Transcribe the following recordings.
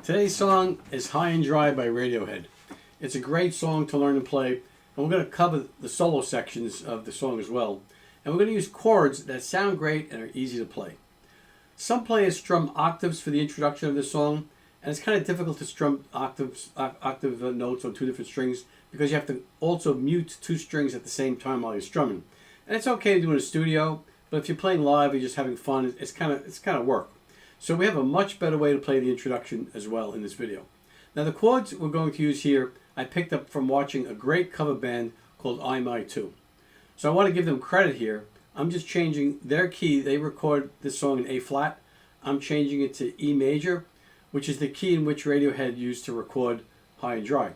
Today's song is High and Dry by Radiohead. It's a great song to learn and play, and we're going to cover the solo sections of the song as well. And we're going to use chords that sound great and are easy to play. Some players strum octaves for the introduction of this song, and it's kind of difficult to strum octave notes on two different strings because you have to also mute two strings at the same time while you're strumming. And it's okay to do in a studio, but if you're playing live and you're just having fun, it's kind of work. So we have a much better way to play the introduction as well in this video. Now the chords we're going to use here, I picked up from watching a great cover band called IMY2. So I want to give them credit here. I'm just changing their key. They record this song in A flat. I'm changing it to E major, which is the key in which Radiohead used to record High and Dry.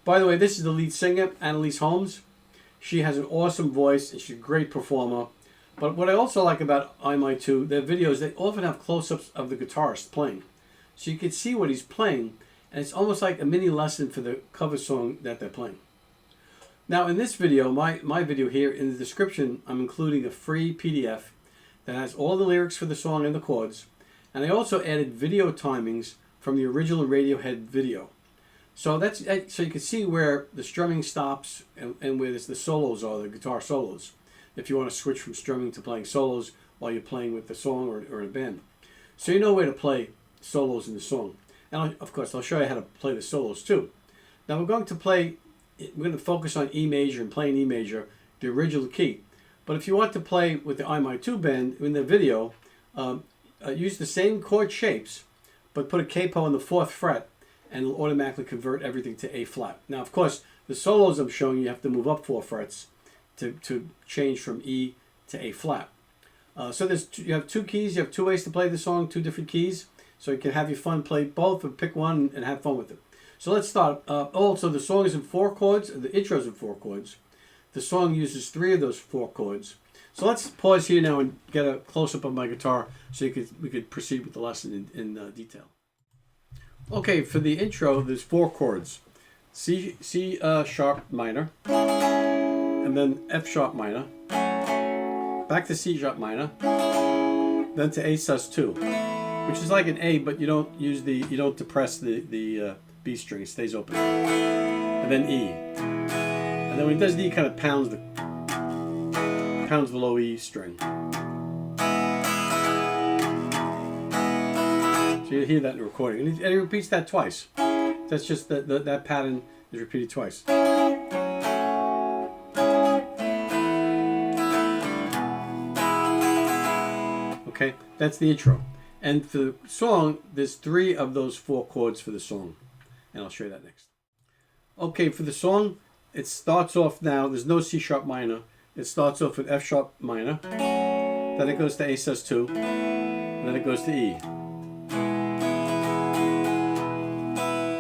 By the way, this is the lead singer, Annalise Holmes. She has an awesome voice and she's a great performer. But what I also like about IMY2, their videos, they often have close-ups of the guitarist playing. So you can see what he's playing, and it's almost like a mini lesson for the cover song that they're playing. Now in this video, my video here, in the description, I'm including a free PDF that has all the lyrics for the song and the chords. And I also added video timings from the original Radiohead video. So so you can see where the strumming stops and where the solos are, the guitar solos, if you want to switch from strumming to playing solos while you're playing with the song or in a band. So you know where to play solos in the song. And of course, I'll show you how to play the solos too. Now we're going to focus on E major and playing E major, the original key. But if you want to play with the IMY2 band in the video, use the same chord shapes, but put a capo on the 4th fret, and it'll automatically convert everything to A flat. Now, of course, the solos I'm showing you have to move up 4 frets to change from E to A flat. So you have two keys. You have two ways to play the song, two different keys. So you can have your fun, play both, or pick one and have fun with it. So let's start. Also, the song is in 4 chords. The intro is in 4 chords. The song uses 3 of those 4 chords. So let's pause here now and get a close-up of my guitar so we could proceed with the lesson in detail. Okay, for the intro, there's 4 chords. C sharp minor, and then F sharp minor, back to C sharp minor, then to A sus2, which is like an A, but you don't depress the B string; it stays open, and then E, and then when he does D, he kind of pounds the low E string. So you hear that in the recording, and he repeats that twice. That's just that pattern is repeated twice. Okay, that's the intro. And for the song, there's 3 of those 4 chords for the song. And I'll show you that next. Okay, for the song, it starts off now, there's no C sharp minor. It starts off with F sharp minor, then it goes to A sus2, and then it goes to E.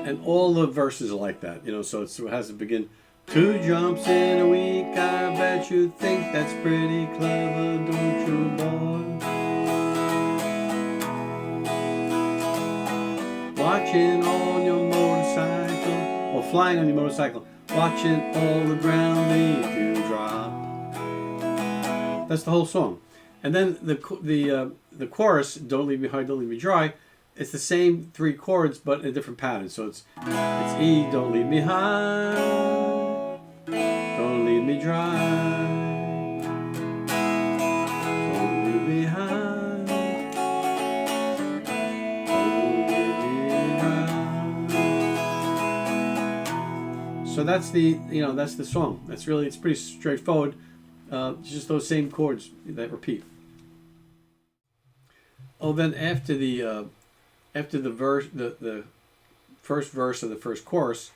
And all the verses are like that, so it has to begin, 2 jumps in a week, I bet you think that's pretty clever, don't you, boy? Watching on your motorcycle, or flying on your motorcycle, watching all the ground leave you drop. That's the whole song. And then the chorus, Don't Leave Me High, Don't Leave Me Dry, it's the same 3 chords, but in a different pattern. So it's E, don't leave me high, don't leave me dry, don't leave me high, don't leave me dry. So that's that's the song. It's pretty straightforward. Just those same chords that repeat. Oh, then after the verse, the first verse of the first chorus,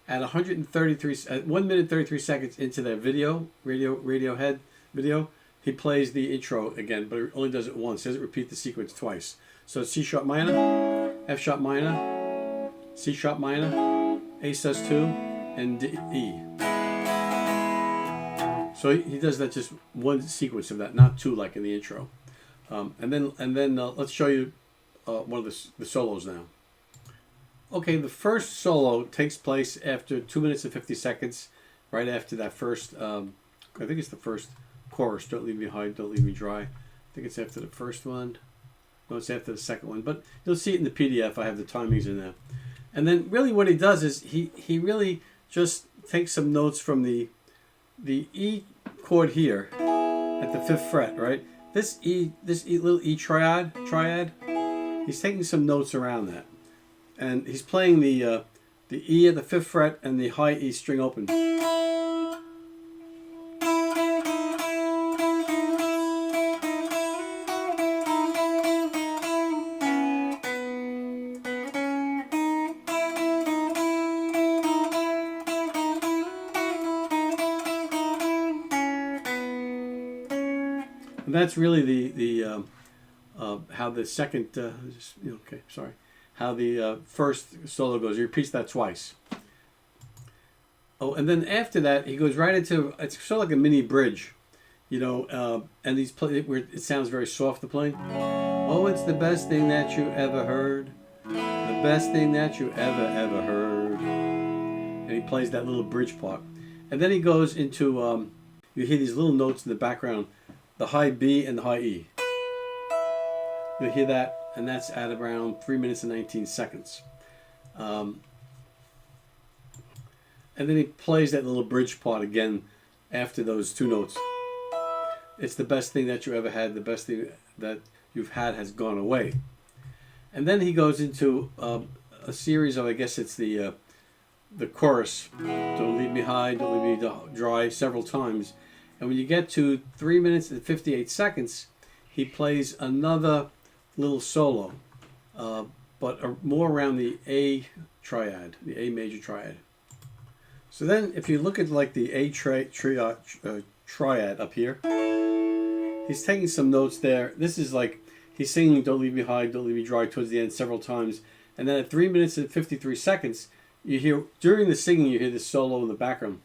at 1 minute 33 seconds into that Radiohead video, he plays the intro again, but it only does it once. He doesn't repeat the sequence twice. So it's C sharp minor, F sharp minor, C sharp minor, A sus2, and E. So he does that just one sequence of that, not 2 like in the intro. And then let's show you one of the solos now. Okay, the first solo takes place after 2 minutes and 50 seconds, right after that first, I think it's the first chorus, Don't Leave Me High, Don't Leave Me Dry. I think it's after the first one. notes after the second one, but you'll see it in the PDF. I have the timings in there. And then really what he does is he really just takes some notes from the E chord here at the 5th fret, right? This little E triad, he's taking some notes around that. And he's playing the E at the 5th fret and the high E string open. And that's really how the second, how the first solo goes. He repeats that twice. Oh, and then after that, he goes right into, it's sort of like a mini bridge, and he's playing where it sounds very soft, the playing. Oh, it's the best thing that you ever heard. The best thing that you ever heard. And he plays that little bridge part. And then he goes into, you hear these little notes in the background, the high B and the high E. You'll hear that, and that's at around 3 minutes and 19 seconds. And then he plays that little bridge part again after those two notes. It's the best thing that you ever had. The best thing that you've had has gone away. And then he goes into a series of, I guess it's the chorus. Don't leave me high, don't leave me dry, several times. And when you get to 3 minutes and 58 seconds, he plays another little solo, but more around the A triad, the A major triad. So then if you look at like the A triad up here, he's taking some notes there. This is like, he's singing Don't Leave Me High, Don't Leave Me Dry towards the end several times. And then at 3 minutes and 53 seconds, you hear, during the singing, you hear this solo in the background.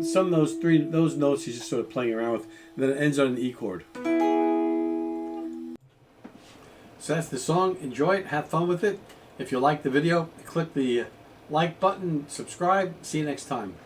Some of those notes he's just sort of playing around with, and then it ends on an E chord. So that's the song. Enjoy it, have fun with it. If you like the video, click the like button, subscribe. See you next time.